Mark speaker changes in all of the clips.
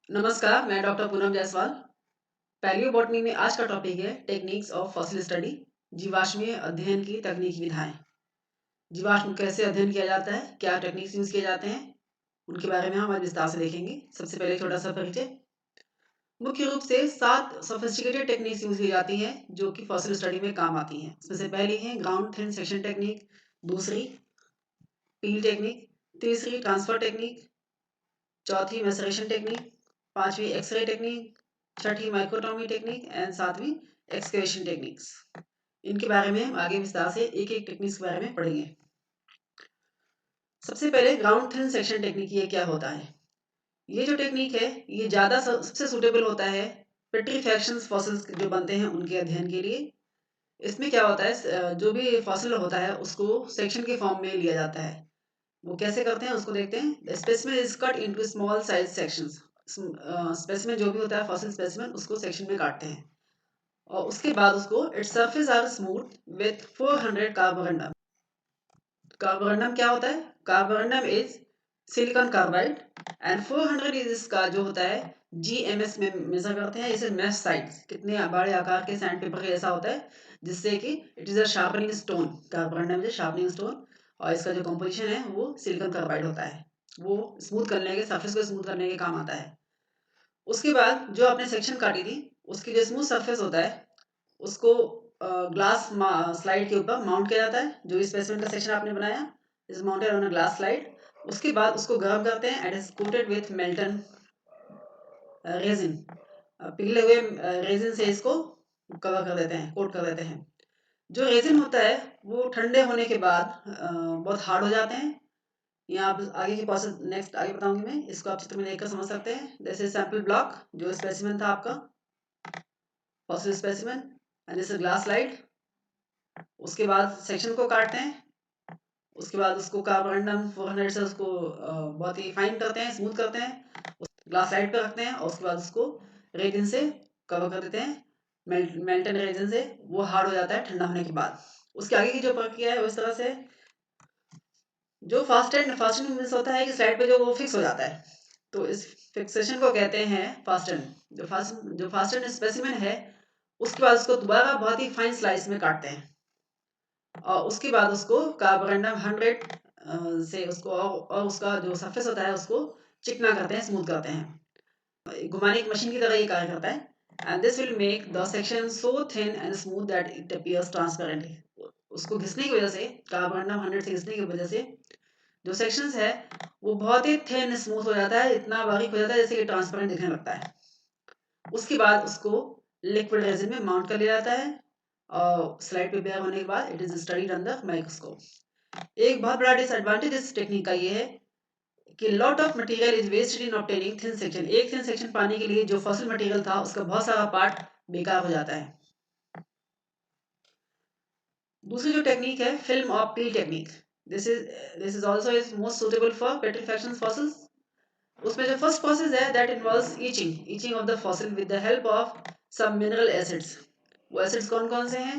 Speaker 1: नमस्कार, मैं doctor Poonam Jaiswal. Palaeobotany में आज का टॉपिक है टेक्निक्स ऑफ फॉसिल स्टडी, जीवाश्मीय अध्ययन की तकनीकी विधाएं। जीवाश्म कैसे अध्ययन किया जाता है, क्या टेक्निक्स यूज किए जाते हैं, उनके बारे में हम आज विस्तार से देखेंगे। सबसे पहले छोटा सा परिचय। मुख्य रूप से 7 सोफिस्टिकेटेड टेक्निक्स यूज की जाती हैं जो कि फॉसिल स्टडी में काम आती हैं। इसमें से पहली है ग्राउंड थिन सेक्शन टेक्निक, दूसरी पील टेक्निक, तीसरी ट्रांसफर टेक्निक, चौथी मैसरेशन टेक्निक, पांचवी x ray technique, Chhathi माइक्रोटॉमी technique and सातवीं एक्सकेवेशन टेक्निक्स। इनके बारे में हम आगे विस्तार से एक एक टेक्निक्स के बारे में पढ़ेंगे। सबसे पहले ग्राउंड थिन सेक्शन टेक्निक, ये क्या होता है? ये जो टेक्निक है ये ज़्यादा सबसे सूटेबल होता है पेट्रीफैक्शन फॉसिल्स जो बनते हैं उनके अध्ययन के लिए। इसमें क्या होता है, जो भी फॉसिल होता है उसको सेक्शन के फॉर्म में लिया जाता है। वो कैसे करते हैं उसको देखते हैं। Specimen is cut into small size sections. Specimen जो भी होता है फॉसिल स्पेसिमेन उसको सेक्शन में काटते हैं और उसके बाद उसको its surface are smooth with 400 carborundum. Carborundum क्या होता है? Carborundum is silicon carbide and 400 is इसका जो होता है जीएमएस में मेजर करते हैं। इसे मेश साइज, कितने बड़े आकार के सैंड पेपर के जैसा होता है, जिससे कि it is a sharpening stone. Carborundum is sharpening stone और इसका जो कंपोजिशन है वो सिलिकॉन कार्बाइड होता है। वो स्मूथ करने के, सरफेस को स्मूथ करने के काम आता है। उसके बाद जो आपने सेक्शन काटी थी उसकी जो स्मूथ सरफेस होता है उसको ग्लास स्लाइड के ऊपर माउंट किया जाता है। जो स्पेसिमेन का सेक्शन आपने बनाया is mounted on a glass slide. उसके बाद उसको गर्म करते हैं and is coated with Merton resin. पिघले हुए रेजिन से इसको कवर कर देते हैं, कोट कर देते हैं। जो रेजिन होता है वो ठंडे होने के बाद बहुत हार्ड हो जाते हैं। यहाँ आप आगे की प्रोसेस नेक्स्ट आगे बताऊंगी मैं, इसको आप चित्र में देखकर समझ सकते हैं। जैसे सैंपल ब्लॉक जो स्पेसिमेन था आपका fossil specimen and this glass slide. उसके बाद सेक्शन को काटते हैं। उसके बाद उसको कार्बोरंडम 400 से उसको बहुत ही फाइन करते हैं, स्मूथ करते हैं, ग्लास स्लाइड पे रखते हैं और उसके बाद उसको रेजिन से कवर कर देते हैं। मेल्टन रेजिन से वो हार्ड हो जाता है ठंडा होने के बाद। उसके आगे की जो प्रक्रिया है वो इस तरह से, जो फास्टन मीन्स होता है कि स्लाइड पे जो वो फिक्स हो जाता है, तो इस फिक्सेशन को कहते हैं फास्टन। जो फास्टन स्पेसिमेन है उसके बाद उसको दोबारा बहुत ही फाइन स्लाइस में काटते हैं और उसके बाद उसको कार्बोरंडम 100 से उसको और उसका जो सरफेस होता है उसको चिकना करते हैं, स्मूथ करते हैं। घुमाने की मशीन की तरह ये कार्य करता है। And this will make the section so thin and smooth that it appears transparent. उसको घिसने की वजह से, कार्बोरंडम 100 से घिसने की वजह से जो सेक्शंस है वो बहुत ही थिन स्मूथ हो जाता है, इतना बारीक हो जाता है जैसे कि ट्रांसपेरेंट दिखने लगता है। उसके बाद उसको लिक्विड रेजिन में माउंट कर लिया जाता है और स्लाइड पे बेयर होने के बाद it is studied under microscope. एक बहुत बड़ा डिसएडवांटेज इस टेक्निक का ये है कि lot of material is wasted in obtaining thin section. एक थिन सेक्शन पाने के लिए जो फॉसिल मटेरियल था उसका बहुत सारा पार्ट बेकार हो जाता है। दूसरी जो टेक्निक है film of peel technique, this is also is most suitable for petrifaction fossils. उसमें जो फर्स्ट प्रोसेस है that involves etching of the fossil with the help of some mineral acids. वो एसिड्स कौन कौन से हैं?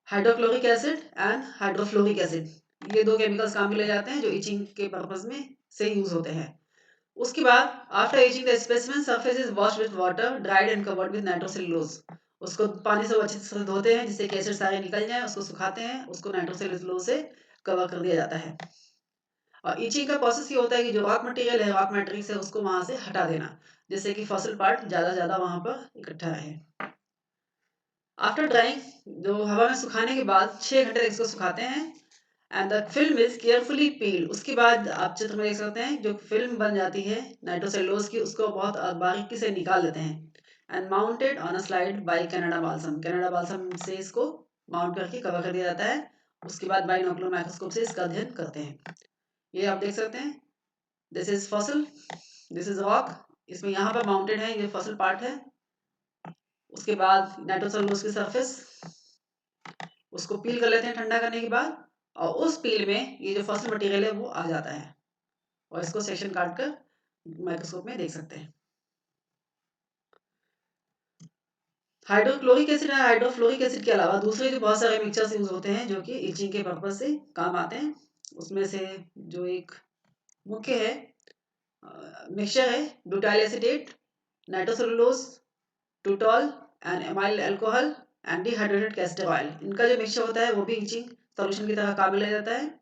Speaker 1: Hydrochloric acid and hydrofluoric acid. ये दो केमिकल्स काम में ले जाते हैं जो ईचिंग के पर्पस में से यूज होते हैं। उसके बाद after itching the specimen surface is washed with water, dried and covered with nitrocellulose. उसको पानी से अच्छी से धोते हैं जिससे कि एसिड सारे निकल जाए, उसको सुखाते हैं, उसको नाइट्रोसेलुलोज से कवर कर दिया जाता है। और ईचिंग का प्रोसेस ये होता है कि जो रॉक मटेरियल है, रॉक मैट्रिक्स है, उसको वहां से हटा देना जिससे कि फॉसिल पार्ट ज्यादा वहां पर इकट्ठा रहे। आफ्टर ड्राइंग जो हवा में सुखाने के बाद 6 घंटे तक इसको सुखाते हैं and the film is carefully peel. उसके बाद आप चित्र में देख सकते हैं जो फिल्म बन जाती है नाइट्रोसेलुलोज की, उसको बहुत बारीकी से निकाल लेते हैं and mounted on a slide bye Canada balsam. Canada balsam से इसको माउंट करके कवर कर दिया जाता है। उसके बाद बाइनोकुलर माइक्रोस्कोप से इसका अध्ययन करते हैं। ये आप देख सकते हैं, this is fossil, this is rock. इसमें यहाँ पर माउंटेड है, ये फॉसिल पार्ट है। उसके बाद नाइट्रोसेलुलोज की सरफेस, उसको पील कर लेते हैं ठंडा करने के बाद और उस पील में ये जो फॉसिल मटेरियल है वो आ जाता है और इसको सेक्शन काट कर माइक्रोस्कोप में देख सकते हैं। हाइड्रोक्लोरिक एसिड और हाइड्रोफ्लोरिक एसिड के अलावा दूसरे जो बहुत सारे मिक्सचर्स यूज होते हैं जो कि इचिंग के पर्पज से काम आते हैं, उसमें से जो एक मुख्य है मिक्सचर है butyl acetate, nitrocellulose, toluol and amyl alcohol and dehydrated castor oil. इनका जो मिक्सचर होता है वो भी ईचिंग सॉल्यूशन की तरह काम ले जाता है,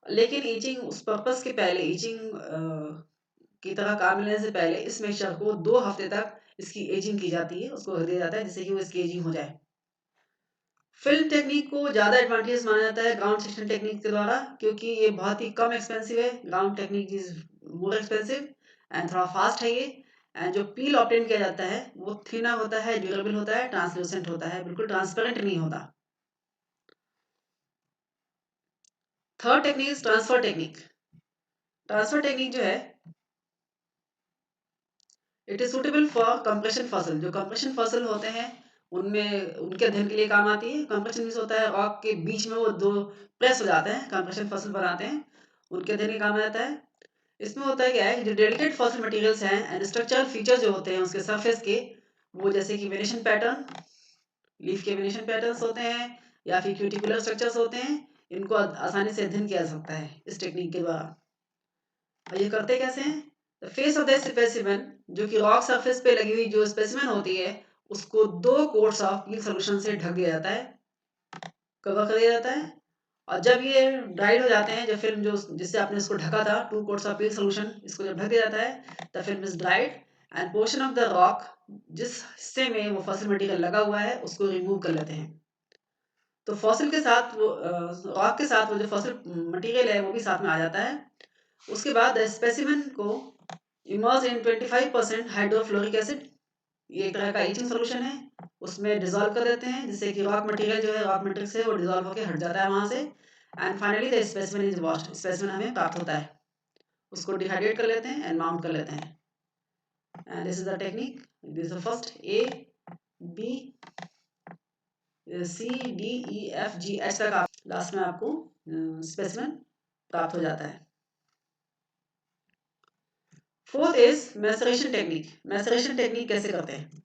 Speaker 1: लेकिन ईचिंग उस पर्पस के पहले, ईचिंग की तरह काम लेने से पहले इस मिक्सचर को 2 हफ्ते तक इसकी एजिंग की जाती है, उसको रख दिया जाता है जिससे कि वो इसकी एजिंग हो जाए। फिल्म टेक्निक को ज़्यादा एडवांटेज माना जाता है ग्राउंड सेक्शन टेक्निक के द्वारा, क्योंकि ये बहुत ही कम एक्सपेंसिव है। Ground technique is more expensive and थोड़ा फास्ट है ये। एंड जो पील ऑब्टेन किया जाता है वो थिनर होता है, ड्यूरेबल होता है, ट्रांसलूसेंट होता है, बिल्कुल ट्रांसपेरेंट नहीं होता। Third technique is transfer technique. Transfer technique जो है it is suitable for compression फसल। जो कंप्रेशन फसल होते हैं उनमें उनके अध्ययन के लिए काम आती है। कंप्रेशन मीन्स होता है रॉक के बीच में वो 2 प्रेस हो जाते हैं, कंप्रेशन फसल बनाते हैं, उनके अध्ययन के काम आता है। इसमें होता है क्या है, जो डेलिकेट फॉसिल मटेरियल्स हैं एंड स्ट्रक्चरल फीचर्स जो होते हैं उसके सरफेस के, वो जैसे कि वेनेशन पैटर्न, लीफ के वेनेशन पैटर्न्स होते हैं या फिर क्यूटिकुलर स्ट्रक्चर्स होते हैं, इनको आसानी से अध्ययन किया जा सकता है इस टेक्निक के द्वारा। और ये करते कैसे हैं? The face of the specimen, जो कि रॉक सरफेस पे लगी हुई जो स्पेसिमेन होती है उसको 2 कोट्स ऑफ पील सॉल्यूशन से ढक दिया जाता है, कवर कर दिया जाता है। और जब ये ड्राइड हो जाते हैं, जो फिल्म जो जिससे आपने इसको ढका था 2 कोट्स ऑफ पील सॉल्यूशन, इसको जब ढक दिया जाता है the film is dried end portion of the rock, जिस हिस्से में वो फॉसिल मटेरियल लगा हुआ है उसको रिमूव कर लेते हैं। तो फॉसिल के साथ वो रॉक के साथ वो जो फॉसिल मटेरियल है वो भी साथ में आ जाता है। उसके बाद स्पेसिमेन को इमर्ज इन 25% हाइड्रोफ्लोरिक एसिड, ये एक तरह का ईचिंग सॉल्यूशन है, उसमें डिसॉल्व कर देते हैं जिससे कि रॉक मटेरियल जो है रॉक मैट्रिक्स से वो डिसॉल्व होकर हट जाता है वहां से। And finally the specimen is washed, specimen हमें प्राप्त होता है, उसको डिहाइड्रेट कर लेते हैं एंड माउंट कर लेते हैं। And this is the technique, this is the first A B C D E F G H तक आप लास्ट में आपको स्पेसिमेन प्राप्त हो जाता है। Fourth is maceration technique. Maceration technique कैसे करते हैं?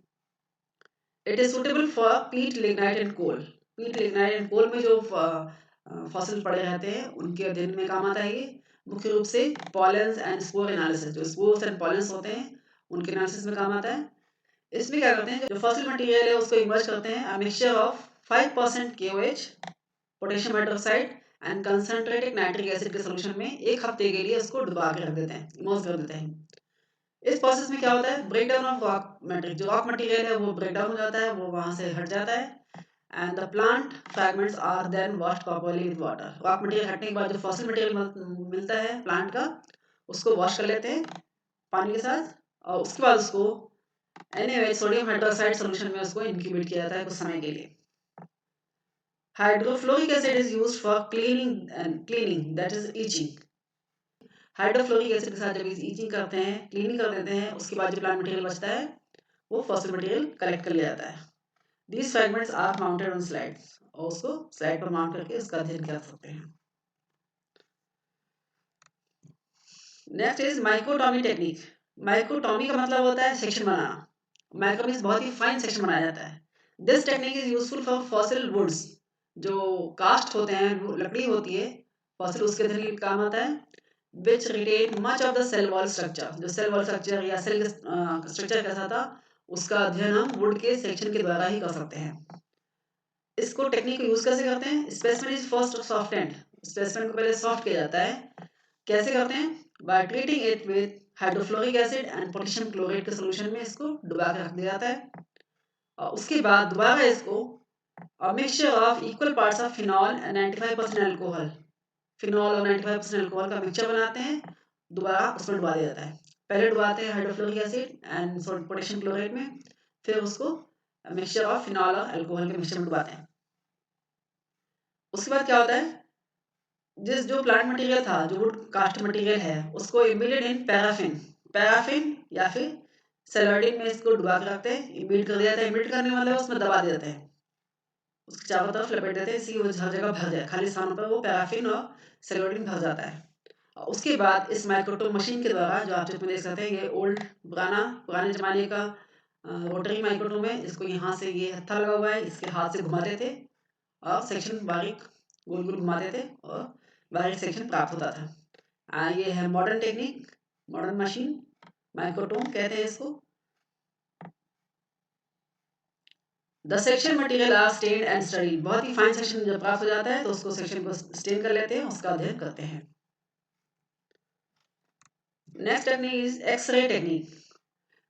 Speaker 1: इट इज सुटेबल फॉर पीट, लिग्नाइट एंड कोल। पीट, लिग्नाइट एंड कोल में जो फॉसिल पड़े रहते हैं उनके अध्ययन में काम आता है ये, मुख्य रूप से पॉलेंस एंड स्पोर एनालिसिस। जो स्पोर्स एंड पॉलेंस होते हैं उनके एनालिसिस में काम आता है। इसमें क्या करते हैं, जो फॉसिल मटेरियल है उसको इमर्ज करते हैं a mixture of 5% KOH, potassium hydroxide and concentrated nitric acid के सॉल्यूशन में 1 हफ्ते के लिए उसको डुबा के रख देते हैं, इमर्ज कर देते हैं। इस प्रोसेस में क्या होता है, break down of rock matrix, जो रॉक मटेरियल है वो ब्रेक डाउन हो जाता है, वो वहां से हट जाता है। And the plant fragments are then washed properly with water. Rock material हटने के बाद जो फॉसिल मटेरियल मिलता है प्लांट का, उसको वॉश कर लेते हैं पानी के साथ, और उसके बाद उसको NaOH सोडियम हाइड्रोक्साइड सॉल्यूशन में उसको इंक्यूबेट किया जाता है कुछ समय के लिए। Hydrofluoric acid is used for cleaning that is itching. Hydrofluoric acid के साथ जब ईचिंग करते हैं, क्लीनिंग कर देते हैं, उसके बाद जो प्लांट मटेरियल बचता है वो फॉसिल मटेरियल कलेक्ट कर लिया जाता है। These fragments are mounted on slides, और उसको स्लाइड पर माउंट करके उसका अध्ययन कर सकते हैं। Next is microtomy technique. Microtomy का मतलब होता है सेक्शन बनाना। माइक्रो मींस बहुत ही फाइन सेक्शन बनाया जाता है। This technique is useful for fossil woods. जो कास्ट होते हैं, लकड़ी होती है फॉसिल, उसके अध्ययन के काम आता है। which retain much of the cell wall structure, जो सेल वॉल स्ट्रक्चर या सेल स्ट्रक्चर कैसा था उसका अध्ययन हम वुड के सेक्शन के द्वारा ही कर सकते हैं। इसको टेक्निक को यूज कैसे करते हैं? Specimen is first softened, specimen को पहले सॉफ्ट किया जाता है। कैसे करते हैं? By treating it with hydrofluoric acid and potassium chloride के सॉल्यूशन में इसको डुबा के रख दिया जाता है, और उसके बाद दोबारा इसको mixture of equal parts of phenol and 95% alcohol, phenol और 95% अल्कोहल का मिक्सचर बनाते हैं, दोबारा उसमें डुबा दिया जाता है। पहले डुबाते हैं hydrofluoric acid and potassium chloride में, फिर उसको मिक्सचर ऑफ फिनॉल और अल्कोहल के मिक्सचर में डुबाते हैं। उसके बाद क्या होता है, जिस जो प्लांट मटेरियल था, जो वुड कास्ट मटेरियल है, उसको इम्बेडेड इन पैराफिन, पैराफिन या फिर सेलोडिन में इसको डुबा के रखते हैं, इम्बेड कर दिया जाता है। इम्बेड करने का मतलब उसमें दबा दिया जाता है, उसके चारों तरफ लपेट देते हैं, इसी वो हर जगह भर जाए, खाली स्थानों पर वो पैराफिन और सेलोडिन भर जाता है। उसके बाद इस माइक्रोटोम मशीन के द्वारा, जो आप चित्र में देख सकते हैं, ये ओल्ड पुराने जमाने का रोटरी माइक्रोटोम है। इसको यहाँ से ये हत्था लगा हुआ है, इसके हाथ से घुमाते थे और सेक्शन बारीक गोल गोल घुमाते थे और बारीक सेक्शन प्राप्त होता था। ये है modern technique. Modern machine, microtome कहते हैं इसको। The section material are stained and studied, बहुत ही फाइन सेक्शन जब प्राप्त हो जाता है तो उसको सेक्शन को स्टेन कर लेते हैं, उसका अध्ययन करते हैं। Next technique is X-ray technique.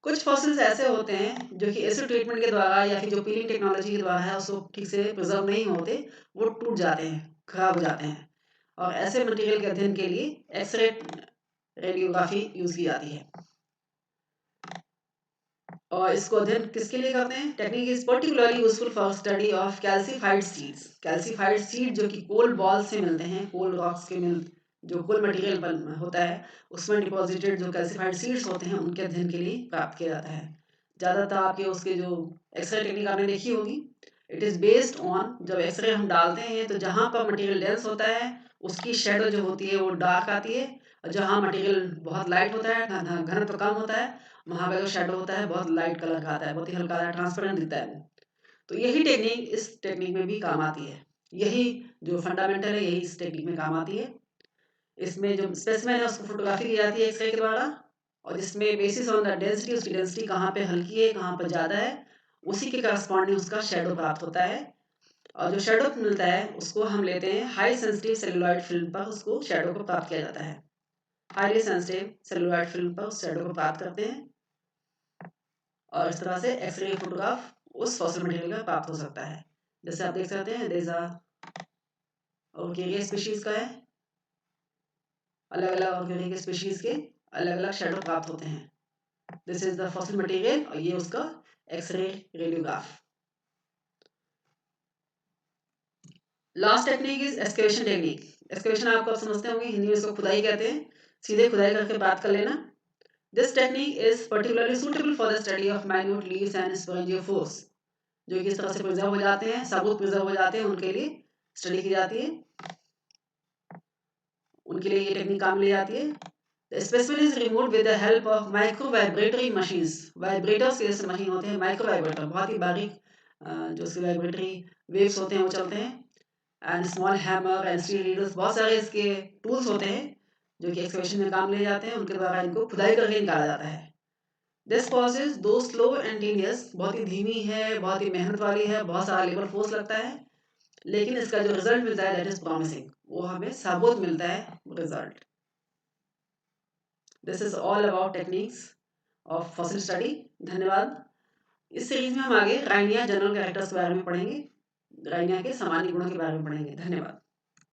Speaker 1: कुछ फॉसिल्स ऐसे होते हैं जो कि एसिड ट्रीटमेंट के द्वारा या फिर जो पीलिंग टेक्नोलॉजी के द्वारा है उसको ठीक से प्रिजर्व नहीं होते, वो टूट जाते हैं, खराब हो जाते हैं, और ऐसे मटेरियल के अध्ययन के लिए एक्सरे रेडियोग्राफी यूज की जाती है। और इसको अध्ययन किसके लिए करते हैं? Technique is particularly useful for study of calcified seeds. Calcified seed जो कि कोल बॉल से मिलते हैं, कोल रॉक्स के मिल जो कोल मटेरियल होता है उसमें डिपॉजिटेड जो कैल्सिफाइड सीड्स होते हैं उनके अध्ययन के लिए प्राप्त किया जाता है। ज़्यादातर आपके उसके जो एक्सरे टेक्निक आपने देखी होगी, इट इज़ बेस्ड ऑन जब एक्सरे हम डालते हैं तो जहाँ पर मटेरियल डेंस होता है उसकी शेडो जो होती है वो डार्क आती है, और जहाँ मटेरियल बहुत लाइट होता है, घनत्व कम होता है, वहाँ का जो शेडो होता है बहुत लाइट कलर का आता है, बहुत ही हल्का ट्रांसपेरेंट दिखता है वो। तो यही टेक्निक इस टेक्निक में भी काम आती है। यही जो फंडामेंटल है यही इस टेक्निक में काम आती है। इसमें जो स्पेसिमेन है उसको फोटोग्राफी की जाती है एक्सरे के द्वारा, और जिसमें बेसिस ऑन द डेंसिटी, उसकी डेंसिटी कहाँ पे हल्की है कहाँ पर ज़्यादा है, उसी के करस्पॉन्डिंग उसका शेडो प्राप्त होता है। और जो शेडो मिलता है उसको हम लेते हैं हाई सेंसिटिव सेलुलॉइड फिल्म पर, उसको शेडो को प्राप्त किया जाता है। हाईली सेंसिटिव सेलुलॉइड फिल्म पर उस शेडो को प्राप्त करते हैं, और इस तरह से एक्सरे फोटोग्राफ उस फॉसिल मटेरियल का प्राप्त हो सकता है। जैसे आप देख सकते हैं डेजा और स्पीशीज का है, अलग अलग ऑर्गेनिक के स्पीशीज के अलग अलग शेडो प्राप्त होते हैं। This is the fossil material, और ये उसका X-ray radiograph. Last technique is excavation technique. Excavation आपको समझते होंगे, हिंदी में इसको खुदाई कहते हैं। सीधे खुदाई करके बात कर लेना। This technique is particularly suitable for the study of minute leaves and sporangiophores, जो किस तरह से प्रिजर्व हो जाते हैं, साबुत प्रिजर्व हो जाते हैं, उनके लिए स्टडी की जाती है, उनके लिए ये टेक्निक काम ली जाती है। The specimen is removed with the help of micro vibratory machines. Vibrators के जैसे मशीन होते हैं, माइक्रो वाइब्रेटर, बहुत ही बारीक जो उसके वाइब्रेटरी वेव्स होते हैं वो चलते हैं, and small hammer and steel readers, बहुत सारे इसके टूल्स होते हैं जो कि एक्सकेवेशन में काम लिए जाते हैं, उनके द्वारा इनको खुदाई करके निकाला जाता है। दिस प्रोसेस दो स्लो एंड टीडियस, बहुत ही धीमी है, बहुत ही मेहनत वाली है, बहुत सारा लेबर फोर्स लगता है, लेकिन इसका जो रिजल्ट मिलता है दैट इज प्रॉमिसिंग, वो हमें साबुत मिलता है result. This is all about techniques of fossil study. धन्यवाद। इस सीरीज में हम आगे राइनिया जनरल कैरेक्टर्स के बारे में पढ़ेंगे, राइनिया के सामान्य गुणों के बारे में पढ़ेंगे। धन्यवाद।